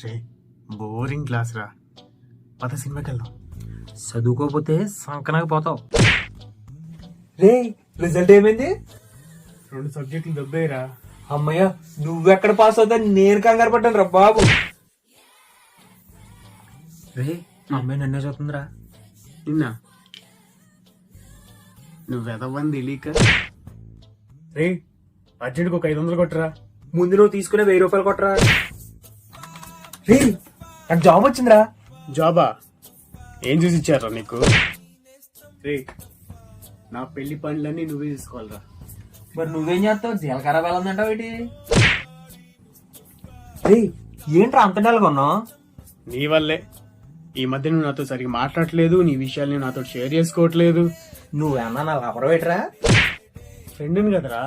రే boring class రా, పద సినిమాకి వెళ్దాం. చదువుకోపోతే సంకనాకి పోతావు. రే రిజల్ట్ ఏమైంది? 2 సబ్జెక్టులు దొబ్బేరా. అమ్మయ్య, నువ్వెక్కడ పాస్ అవుతా నేను కంగారు పడ్డాను రా బాబు. రే అమ్మాయి నన్నే చూస్తుందిరా. నిన్న నువ్వు ఎదవని తెలియక రే అర్జెంట్కి ఒక 500 కొట్టరా. ముందు నువ్వు తీసుకునే 1000 రూపాయలు కొట్టరా. రే నాకు జాబ్ వచ్చిందిరా. జాబా? ఏం చూసి ఇచ్చారా నీకు? రే నా పెళ్లి పనులన్నీ నువ్వే తీసుకోవాలరా. మరి నువ్వేం చేస్తావు? జీలకర్ర వెళ్ళందంటావు ఏంటి? రే ఏంట్రా అంత నెలగా ఉన్నావు? నీ వల్లే ఈ మధ్య నువ్వు నాతో సరిగ్గా మాట్లాడట్లేదు, నీ విషయాల్ని నాతో షేర్ చేసుకోవట్లేదు. నువ్వేమన్నా నా లవర్ పెట్టరా? ఫ్రెండ్ని కదరా.